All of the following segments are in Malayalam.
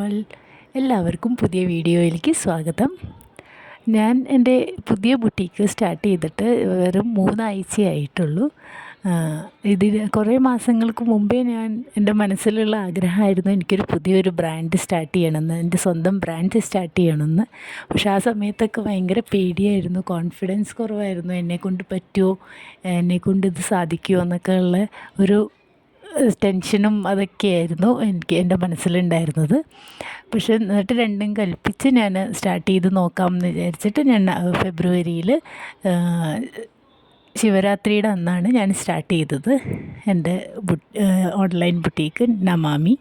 ഓൾ, എല്ലാവർക്കും പുതിയ വീഡിയോയിലേക്ക് സ്വാഗതം. ഞാൻ എൻ്റെ പുതിയ ബുട്ടീക്ക് സ്റ്റാർട്ട് ചെയ്തിട്ട് വെറും 3 ആഴ്ചയായിട്ടുള്ളൂ. ഇതിന് കുറേ മാസങ്ങൾക്ക് മുമ്പേ എൻ്റെ മനസ്സിലുള്ള ആഗ്രഹമായിരുന്നു എനിക്കൊരു പുതിയൊരു ബ്രാൻഡ് സ്റ്റാർട്ട് ചെയ്യണമെന്ന്, എൻ്റെ സ്വന്തം ബ്രാൻഡ് സ്റ്റാർട്ട് ചെയ്യണമെന്ന്. പക്ഷെ ആ സമയത്തൊക്കെ ഭയങ്കര പേടിയായിരുന്നു, കോൺഫിഡൻസ് കുറവായിരുന്നു. എന്നെക്കൊണ്ട് പറ്റുമോ, എന്നെക്കൊണ്ട് ഇത് സാധിക്കുമോ എന്നൊക്കെ ഉള്ള ഒരു ടെൻഷനും അതൊക്കെയായിരുന്നു എൻ്റെ മനസ്സിലുണ്ടായിരുന്നത്. പക്ഷെ എന്നിട്ട് രണ്ടും കൽപ്പിച്ച് ഞാൻ സ്റ്റാർട്ട് ചെയ്ത് നോക്കാമെന്ന് വിചാരിച്ചിട്ട് ഞാൻ ഫെബ്രുവരിയിൽ ശിവരാത്രിയുടെ അന്നാണ് ഞാൻ സ്റ്റാർട്ട് ചെയ്തത് എൻ്റെ ഓൺലൈൻ ബുട്ടീക്ക് നമാമി.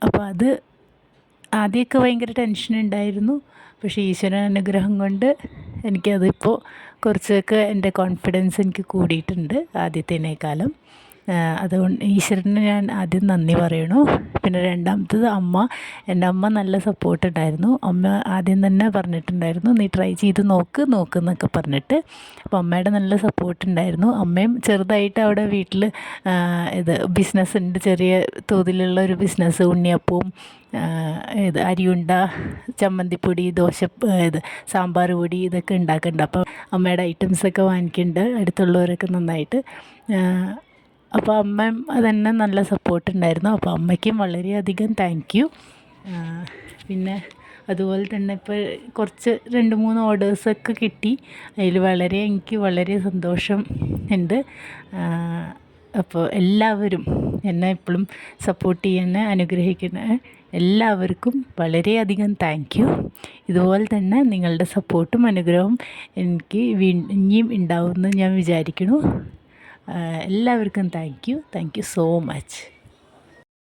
അപ്പോൾ അത് ആദ്യമൊക്കെ ഭയങ്കര ടെൻഷൻ ഉണ്ടായിരുന്നു. പക്ഷേ ഈശ്വരൻ അനുഗ്രഹം കൊണ്ട് എനിക്കതിപ്പോൾ കുറച്ചൊക്കെ എൻ്റെ കോൺഫിഡൻസ് എനിക്ക് കൂടിയിട്ടുണ്ട് ആദ്യത്തേനേക്കാളും. അതുകൊണ്ട് ഈശ്വരന് ഞാൻ ആദ്യം നന്ദി പറയണു. പിന്നെ രണ്ടാമത്തത് എൻ്റെ അമ്മ നല്ല സപ്പോർട്ട് ഉണ്ടായിരുന്നു. അമ്മ ആദ്യം തന്നെ പറഞ്ഞിട്ടുണ്ടായിരുന്നു, നീ ട്രൈ ചെയ്ത് നോക്ക് എന്നൊക്കെ പറഞ്ഞിട്ട്. അപ്പോൾ അമ്മയുടെ നല്ല സപ്പോർട്ട് ഉണ്ടായിരുന്നു. അമ്മയും ചെറുതായിട്ട് അവിടെ വീട്ടിൽ ബിസിനസ് ഉണ്ട്, ചെറിയ തോതിലുള്ള ഒരു ബിസിനസ്, ഉണ്ണിയപ്പവും അരിയുണ്ട, ചമ്മന്തിപ്പൊടി, സാമ്പാർ പൊടി ഇതൊക്കെ ഉണ്ടാക്കുന്നുണ്ട്. അപ്പോൾ അമ്മയുടെ ഐറ്റംസൊക്കെ വാങ്ങിക്കുന്നുണ്ട് അടുത്തുള്ളവരൊക്കെ നന്നായിട്ട്. അപ്പോൾ അമ്മയും അതന്നെ നല്ല സപ്പോർട്ടുണ്ടായിരുന്നു. അപ്പോൾ അമ്മയ്ക്കും വളരെയധികം താങ്ക് യു. പിന്നെ അതുപോലെ തന്നെ ഇപ്പോൾ കുറച്ച് 2-3 ഓർഡേഴ്സൊക്കെ കിട്ടി. അതിൽ എനിക്ക് വളരെ സന്തോഷം ഉണ്ട്. അപ്പോൾ എല്ലാവരും എന്നെ എപ്പോഴും സപ്പോർട്ട് ചെയ്യുന്ന, അനുഗ്രഹിക്കുന്ന എല്ലാവർക്കും വളരെയധികം താങ്ക് യു. ഇതുപോലെ തന്നെ നിങ്ങളുടെ സപ്പോർട്ടും അനുഗ്രഹവും എനിക്ക് ഇനിയും ഉണ്ടാവുമെന്ന് ഞാൻ വിചാരിക്കുന്നു. എല്ലാവർക്കും താങ്ക് യു സോ മച്ച്.